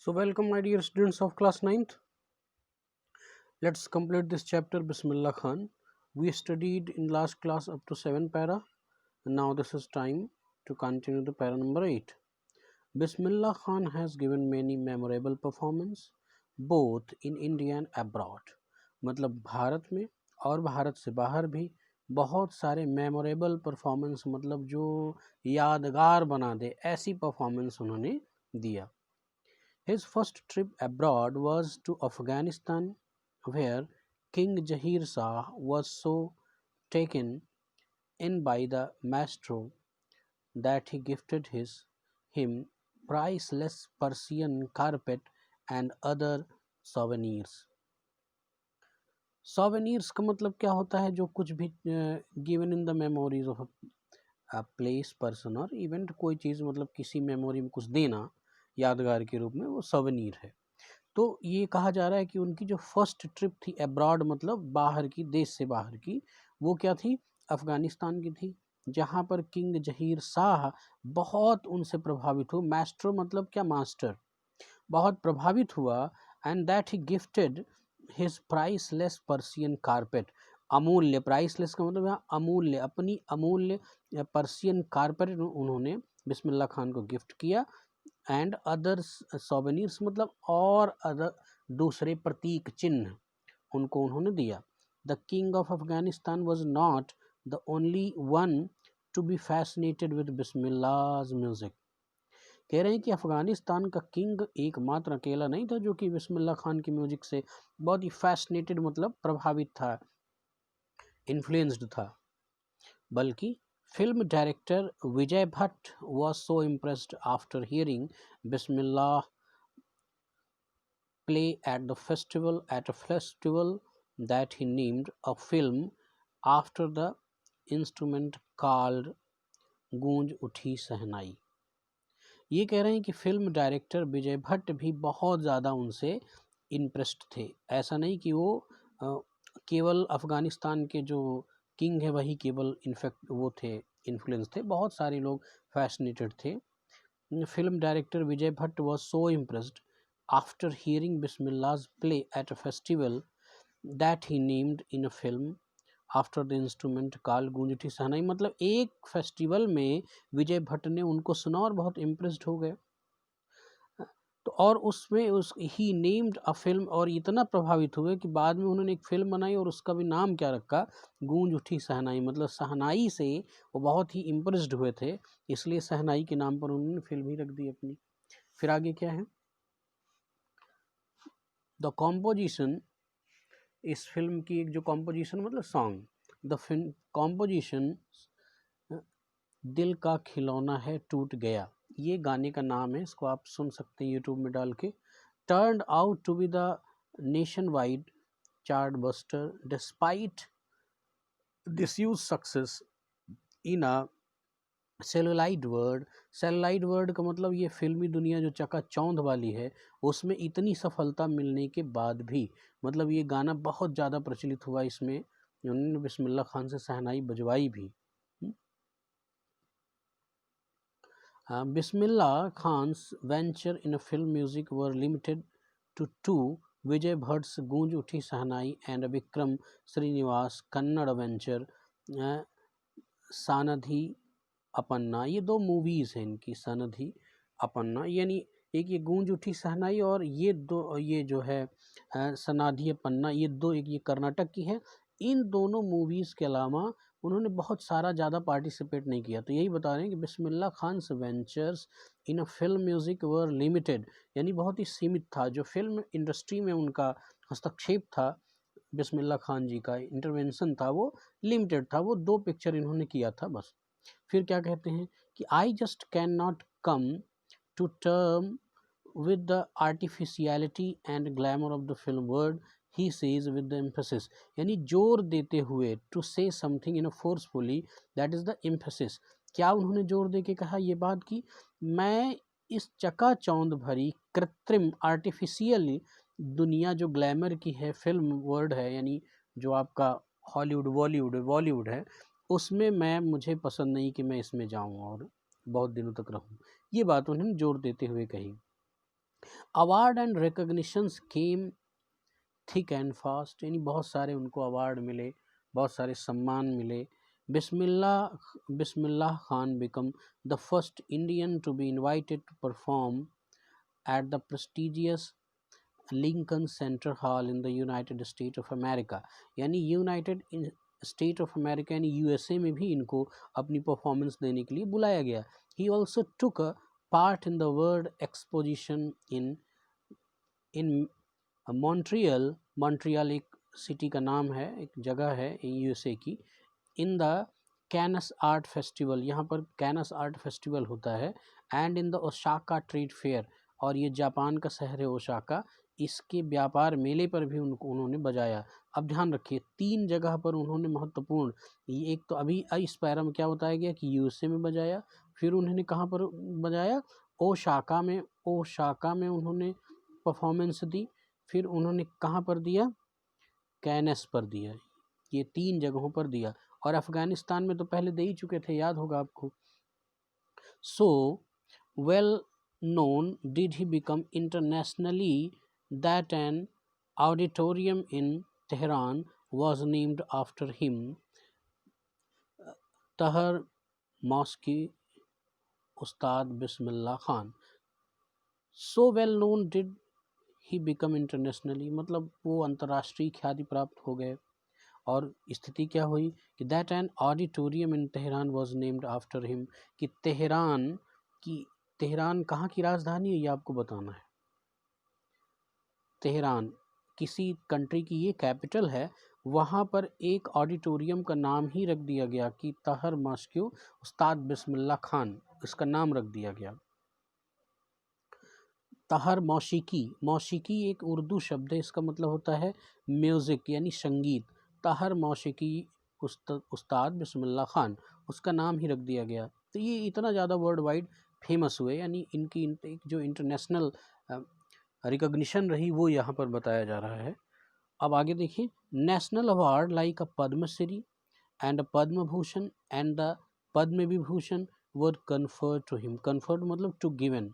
So welcome my dear students of class 9th. Let's complete this chapter Bismillah Khan. We studied in last class up to 7 para and now this is time to continue the para number 8. Bismillah Khan has given many memorable performance both in India and abroad. मतलब भारत में और भारत से बाहर भी बहुत सारे memorable performance मतलब जो यादगार बना दे ऐसी परफॉर्मेंस उन्होंने दिया. His first trip abroad was to Afghanistan, where King Jahir Shah was so taken in by the maestro that he gifted him priceless Persian carpet and other souvenirs. Souvenirs का मतलब क्या होता है? जो कुछ भी given in the memories of a place, person और event, कोई चीज़ मतलब किसी मेमोरी में कुछ देना यादगार के रूप में, वो सवेनीर है. तो ये कहा जा रहा है कि उनकी जो फर्स्ट ट्रिप थी अब्रॉड मतलब बाहर की, देश से बाहर की, वो क्या थी? अफ़गानिस्तान की थी, जहाँ पर किंग जहीर शाह बहुत उनसे प्रभावित हुआ. मैस्ट्रो मतलब क्या? मास्टर. बहुत प्रभावित हुआ. And that he gifted his priceless Persian carpet. अमूल्य, प्राइसलेस का मतलब यहाँ अमूल्य, अपनी अमूल्य पर्सियन कारपेट उन्होंने बिस्मिल्लाह खान को गिफ्ट किया. एंड अदर सोवेनिर्स मतलब और अदर दूसरे प्रतीक चिन्ह उनको उन्होंने दिया. The king of Afghanistan was not the only one to be fascinated with Bismillah's music. कह रहे हैं कि अफगानिस्तान का किंग एकमात्र अकेला नहीं था जो कि बिस्मिल्लाह खान की म्यूजिक से बहुत ही फैसिनेटेड मतलब प्रभावित था, इन्फ्लुएंस्ड था, बल्कि film director Vijay Bhatt was so impressed after hearing Bismillah play at a festival that he named a film after the instrument called गूंज उठी सहनाई. ये कह रहे हैं कि फिल्म डायरेक्टर विजय भट्ट भी बहुत ज़्यादा उनसे इम्प्रेस्ड थे. ऐसा नहीं कि वो केवल अफ़गानिस्तान के जो किंग है वही केवल इनफैक्ट वो थे, इन्फ्लुएंस थे, बहुत सारे लोग फैसिनेटेड थे. Film director Vijay Bhatt was so impressed after hearing Bismillah's play at a festival that he named in a film after the instrument called Goonj Uthi सहनाई. मतलब एक फेस्टिवल में विजय भट्ट ने उनको सुना और बहुत इम्प्रेस्ड हो गए. तो और उसमें ही नेम्ड अ फिल्म, और इतना प्रभावित हुए कि बाद में उन्होंने एक फिल्म बनाई और उसका भी नाम क्या रखा? गूंज उठी सहनाई. मतलब सहनाई से वो बहुत ही इम्प्रेस्ड हुए थे, इसलिए सहनाई के नाम पर उन्होंने फिल्म ही रख दी अपनी. फिर आगे क्या है? द कॉम्पोजिशन, इस फिल्म की एक जो कॉम्पोजिशन मतलब सॉन्ग, द फिल्म कॉम्पोजिशन दिल का खिलौना है टूट गया, ये गाने का नाम है. इसको आप सुन सकते हैं यूट्यूब में डाल के. Turned out to be the nation wide chart buster despite disuse success in a celluloid word. Celluloid word का मतलब ये फिल्मी दुनिया जो चकाचौंध वाली है उसमें इतनी सफलता मिलने के बाद भी, मतलब ये गाना बहुत ज़्यादा प्रचलित हुआ, इसमें उन्होंने बिस्मिल्लाह खान से सहनाई बजवाई भी. Bismillah Khan's venture in film music were limited to two: Vijay Bhatt's Goonj Uthi Sahnai and Vikram Srinivas Kannada venture Sanadhi अपन्ना. ये दो मूवीज़ हैं इनकी, सनधी अपन्ना, यानी एक ये गूंज उठी सहनाई और ये दो, ये जो है सनाधी अपन्ना, ये दो, एक ये कर्नाटक की है. इन दोनों मूवीज़ के अलावा उन्होंने बहुत सारा ज़्यादा पार्टिसिपेट नहीं किया. तो यही बता रहे हैं कि Bismillah Khan's ventures in a film music were limited, यानी बहुत ही सीमित था. जो फिल्म इंडस्ट्री में उनका हस्तक्षेप था, बिस्मिल्लाह खान जी का इंटरवेंशन था, वो लिमिटेड था. वो दो पिक्चर इन्होंने किया था बस. फिर क्या कहते हैं कि I just can not come to term with the artificiality and glamour of the film word, he says with the emphasis. यानी जोर देते हुए, to say something in a forcefully, that is the emphasis. क्या उन्होंने जोर दे के कहा ये बात कि मैं इस चकाचौंध भरी कृत्रिम आर्टिफिशियल दुनिया जो ग्लैमर की है, फिल्म वर्ड है यानी जो आपका हॉलीवुड, बॉलीवुड है, उसमें मुझे पसंद नहीं कि मैं इसमें जाऊं और बहुत दिनों तक रहूं. ये बात उन्होंने जोर देते हुए कही. Award and recognitions came thick and fast, यानी बहुत सारे उनको अवार्ड मिले, बहुत सारे सम्मान मिले। Bismillah Khan became the first Indian to be invited to perform at the prestigious Lincoln Center hall in the United State of America, यानी यूनाइटेड स्टेट ऑफ अमेरिका यानी यूएसए में भी इनको अपनी परफॉर्मेंस देने के लिए बुलाया गया। He also took a part in the world exposition in Montreal. Montreal एक सिटी का नाम है, एक जगह है यूएसए की। इन द कैनस आर्ट फेस्टिवल, यहाँ पर कैनस आर्ट फेस्टिवल होता है। And in the Osaka trade fair, और ये जापान का शहर है ओसाका, इसके व्यापार मेले पर भी उन्होंने बजाया। अब ध्यान रखिए 3 जगह पर उन्होंने महत्वपूर्ण, ये एक तो अभी इस पैरा में क्या बताया गया कि यूएसए में बजाया, फिर उन्होंने कहाँ पर बजाया, ओसाका में, ओसाका में उन्होंने परफॉर्मेंस दी, फिर उन्होंने कहाँ पर दिया, कैनस पर दिया। ये 3 जगहों पर दिया, और अफगानिस्तान में तो पहले दे ही चुके थे, याद होगा आपको। So well known did he become internationally that an auditorium in Tehran was named after him, Tahar Mosque Ustad Bismillah Khan. So well known did he become internationally, मतलब वो अंतर्राष्ट्रीय ख्याति प्राप्त हो गए। और स्थिति क्या हुई कि that an auditorium in Tehran was named after him, कि तेहरान कहाँ की राजधानी है ये आपको बताना है। तेहरान किसी कंट्री की ये कैपिटल है, वहाँ पर एक ऑडिटोरियम का नाम ही रख दिया गया कि तहर मस्क्यू उस्ताद बिस्मिल्लाह खान, इसका नाम रख दिया गया। तहर मौसीकी, मौसीकी एक उर्दू शब्द है, इसका मतलब होता है म्यूज़िक यानी संगीत। तहर मौसीकी उस्ताद बिस्मिल्लाह खान, उसका नाम ही रख दिया गया। तो ये इतना ज़्यादा वर्ल्ड वाइड फेमस हुए, यानी इनकी जो इंटरनेशनल रिकॉग्निशन रही वो यहाँ पर बताया जा रहा है। अब आगे देखिए, national award like a Padmashri and Padma Bhushan and the Padma Vibhushan were conferred to him. Conferred मतलब टू गिवन,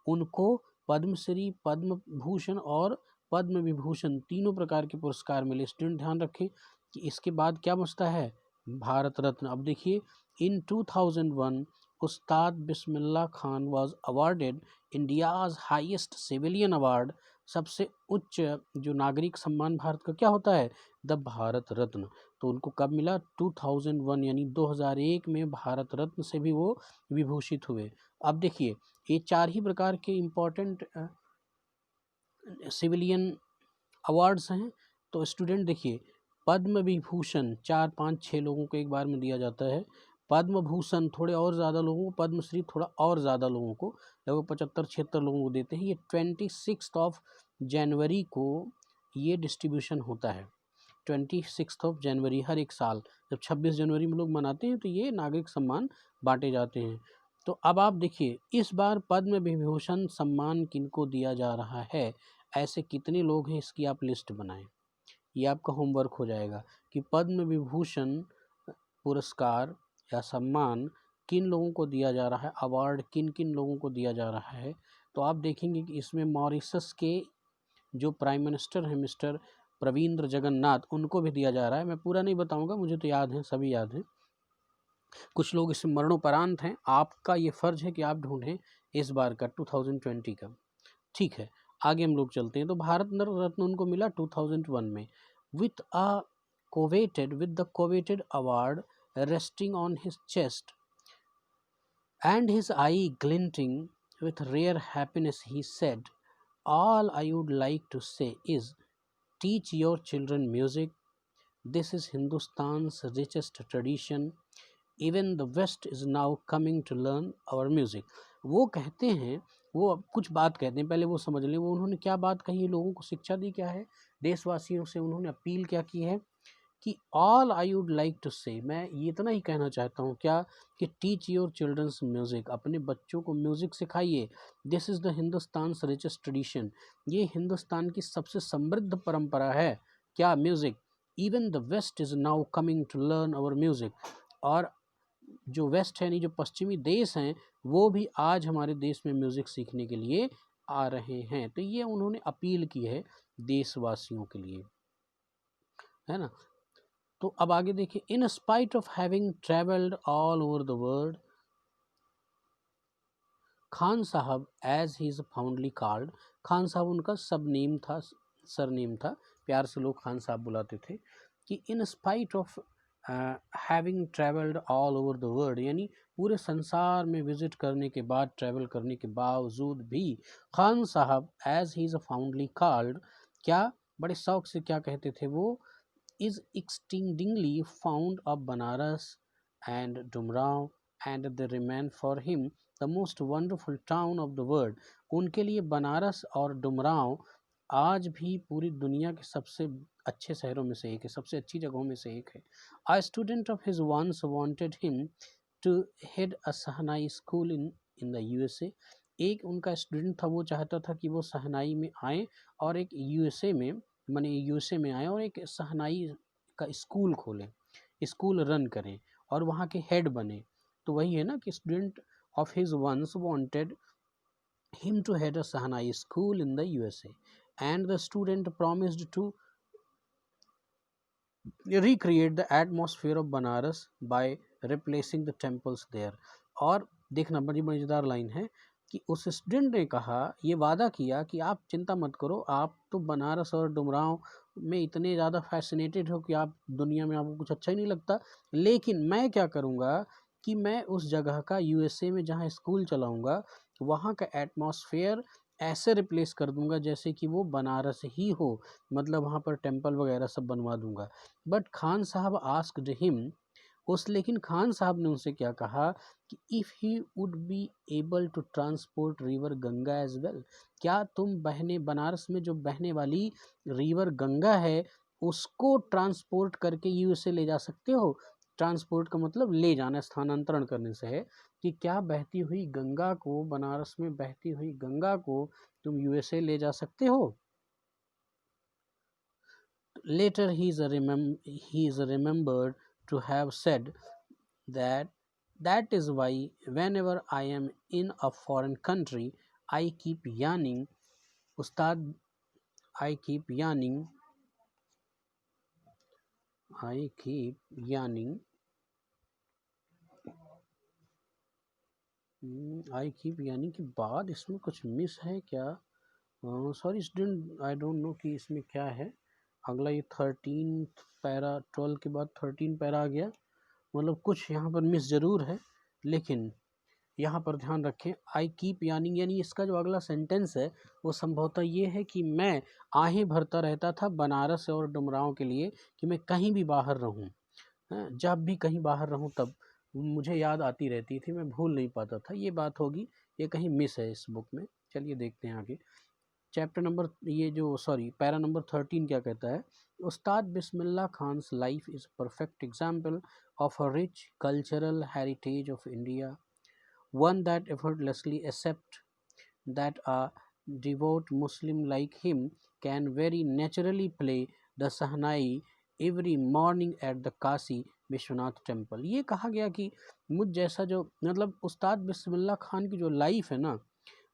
उनको पद्मश्री, पद्म भूषण और पद्म विभूषण तीनों प्रकार के पुरस्कार मिले। स्टूडेंट ध्यान रखें कि इसके बाद क्या बचता है, भारत रत्न। अब देखिए, in 2001 Ustad Bismillah Khan was awarded India's highest civilian award, सबसे उच्च जो नागरिक सम्मान भारत का क्या होता है, द भारत रत्न। तो उनको कब मिला, 2001 यानी 2001 में भारत रत्न से भी वो विभूषित हुए। अब देखिए, ये 4 ही प्रकार के इम्पोर्टेंट सिविलियन अवार्ड्स हैं। तो स्टूडेंट देखिए, पद्म विभूषण 4, 5, 6 लोगों को एक बार में दिया जाता है। पद्म भूषण थोड़े और ज़्यादा लोगों को, पद्मश्री थोड़ा और ज़्यादा लोगों को, लगभग 75-76 लोगों को देते हैं। ये 26 जनवरी को ये डिस्ट्रीब्यूशन होता है। 26 जनवरी हर एक साल, जब 26 जनवरी में लोग मनाते हैं तो ये नागरिक सम्मान बांटे जाते हैं। तो अब आप देखिए, इस बार पद्म विभूषण सम्मान किनको दिया जा रहा है, ऐसे कितने लोग हैं इसकी आप लिस्ट बनाएं। ये आपका होमवर्क हो जाएगा कि पद्म विभूषण पुरस्कार या सम्मान किन लोगों को दिया जा रहा है, अवार्ड किन किन लोगों को दिया जा रहा है। तो आप देखेंगे कि इसमें मॉरिशस के जो प्राइम मिनिस्टर हैं मिस्टर प्रवींद्र जगन्नाथ, उनको भी दिया जा रहा है। मैं पूरा नहीं बताऊंगा, मुझे तो याद है, सभी याद हैं। कुछ लोग इसमें मरणोपरांत हैं, आपका ये फ़र्ज है कि आप ढूंढें इस बार का 2020 का। ठीक है, आगे हम लोग चलते हैं। तो भारत रत्न उनको मिला 2001 में with the coveted award resting on his chest and his eye glinting with rare happiness, he said, all I would like to say is, teach your children music. This is Hindustan's richest tradition. Even the West is now coming to learn our music. वो कहते हैं, वो अब कुछ बात कहते हैं, पहले वो समझ लें वो उन्होंने क्या बात कही है, लोगों को शिक्षा दी क्या है, देशवासियों से उन्होंने अपील क्या की है कि all I would like to say, मैं ये इतना ही कहना चाहता हूँ क्या, कि टीच योर चिल्ड्रंस म्यूज़िक, अपने बच्चों को म्यूज़िक सिखाइए। This is the Hindustan's richest tradition, ये हिंदुस्तान की सबसे समृद्ध परंपरा है, क्या, music. Even the west is now coming to learn our music, और जो वेस्ट है यानी जो पश्चिमी देश हैं, वो भी आज हमारे देश में म्यूज़िक सीखने के लिए आ रहे हैं। तो ये उन्होंने अपील की है देशवासियों के लिए, है ना। तो अब आगे देखिए, in spite of having travelled all over the world, Khan Sahab as he is fondly called, Khan Sahab उनका सब नेम था, सरनेम था, प्यार से लोग खान साहब बुलाते थे, कि इन spite of having travelled all over the world, यानी पूरे संसार में विजिट करने के बाद, ट्रैवल करने के बावजूद भी, Khan Sahab as he is fondly called, क्या बड़े शौक से क्या कहते थे वो, is exceedingly fond of Banaras and Dumrao, and they remain for him the most wonderful town of the world. उनके लिए बनारस और डुमराव आज भी पूरी दुनिया के सबसे अच्छे शहरों में से एक है, सबसे अच्छी जगहों में से एक है। A student of his once wanted him to head a shehnai school in the USA. एक उनका स्टूडेंट था, वो चाहता था कि वो शहनाई में आए और एक यूएसए में आए और एक शहनाई का स्कूल खोलें, स्कूल रन करें और वहाँ के हेड बने। तो वही है ना कि student of his once wanted him to head a shehnai school in the USA, and the student promised to recreate the atmosphere of Banaras by replacing the temples there. और देखना, बड़ी मज़ेदार लाइन है कि उस स्टूडेंट ने कहा, ये वादा किया कि आप चिंता मत करो, आप तो बनारस और डुमराव में इतने ज़्यादा फैसिनेटेड हो कि आप दुनिया में आपको कुछ अच्छा ही नहीं लगता, लेकिन मैं क्या करूँगा कि मैं उस जगह का यूएसए में जहाँ स्कूल चलाऊँगा, वहाँ का एटमॉस्फेयर ऐसे रिप्लेस कर दूंगा जैसे कि वो बनारस ही हो, मतलब वहाँ पर टेम्पल वगैरह सब बनवा दूंगा। बट खान साहब आस्क्ड हिम, लेकिन खान साहब ने उनसे क्या कहा कि if he would be able to transport river Ganga as well, क्या तुम बनारस में जो बहने वाली रिवर गंगा है उसको ट्रांसपोर्ट करके यूएसए ले जा सकते हो। ट्रांसपोर्ट का मतलब ले जाना, स्थानांतरण करने से है कि क्या बहती हुई गंगा को, बनारस में बहती हुई गंगा को तुम यूएसए ले जा सकते हो। Later he is remembered to have said that that is why whenever I am in a foreign country I keep yearning, Ustad, I keep yearning, I keep yearning, I keep यानी कि बाद इसमें कुछ miss है क्या, sorry student, I don't know कि इसमें क्या है। अगला ये 13 पैरा, 12 के बाद 13 पैरा आ गया, मतलब कुछ यहाँ पर मिस ज़रूर है, लेकिन यहाँ पर ध्यान रखें, आई कीप यानी इसका जो अगला सेंटेंस है वो संभवतः ये है कि मैं आहें भरता रहता था बनारस और डुमराव के लिए कि मैं कहीं भी बाहर रहूं, जब भी कहीं बाहर रहूं तब मुझे याद आती रहती थी, मैं भूल नहीं पाता था। ये बात होगी, ये कहीं मिस है इस बुक में। चलिए देखते हैं आगे। चैप्टर नंबर, ये जो सॉरी पैरा नंबर 13 क्या कहता है, Ustad Bismillah Khan's life is perfect example of a rich cultural heritage of India, one that effortlessly accepts that a devout Muslim like him can very naturally play the Sahnai every morning at the Kashi Vishwanath temple. ये कहा गया कि मुझ जैसा जो, मतलब उस्ताद बिस्मिल्लाह खान की जो लाइफ है ना,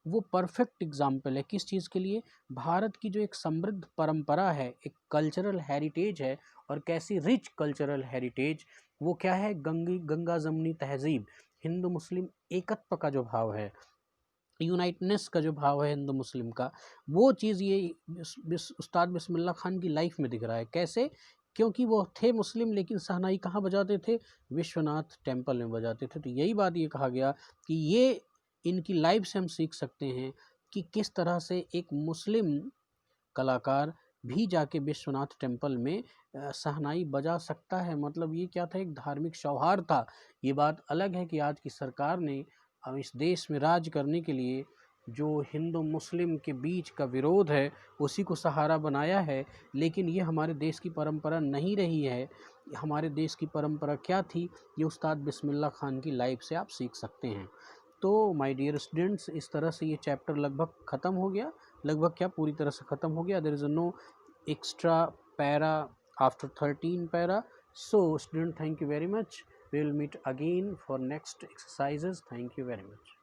वो परफेक्ट एग्जाम्पल है किस चीज़ के लिए, भारत की जो एक समृद्ध परंपरा है, एक कल्चरल हेरिटेज है, और कैसी रिच कल्चरल हेरिटेज, वो क्या है, गंगा जमनी तहजीब, हिंदू मुस्लिम एकत्व का जो भाव है, यूनाइटनेस का जो भाव है हिंदू मुस्लिम का, वो चीज़ ये उस्ताद बिस्मिल्लाह खान की लाइफ में दिख रहा है। कैसे, क्योंकि वो थे मुस्लिम लेकिन शहनाई कहाँ बजाते थे, विश्वनाथ टेम्पल में बजाते थे। तो यही बात ये कहा गया कि ये इनकी लाइफ से हम सीख सकते हैं कि किस तरह से एक मुस्लिम कलाकार भी जाके विश्वनाथ टेम्पल में शहनाई बजा सकता है। मतलब ये क्या था, एक धार्मिक सौहार्द था। ये बात अलग है कि आज की सरकार ने इस देश में राज करने के लिए जो हिंदू मुस्लिम के बीच का विरोध है उसी को सहारा बनाया है, लेकिन ये हमारे देश की परंपरा नहीं रही है। हमारे देश की परंपरा क्या थी, ये उस्ताद बिस्मिल्लाह खान की लाइफ से आप सीख सकते हैं। तो माय डियर स्टूडेंट्स, इस तरह से ये चैप्टर लगभग ख़त्म हो गया, लगभग क्या पूरी तरह से ख़त्म हो गया। There is no extra para after 13 para. So student, thank you very much. We will meet again for next exercises. Thank you very much.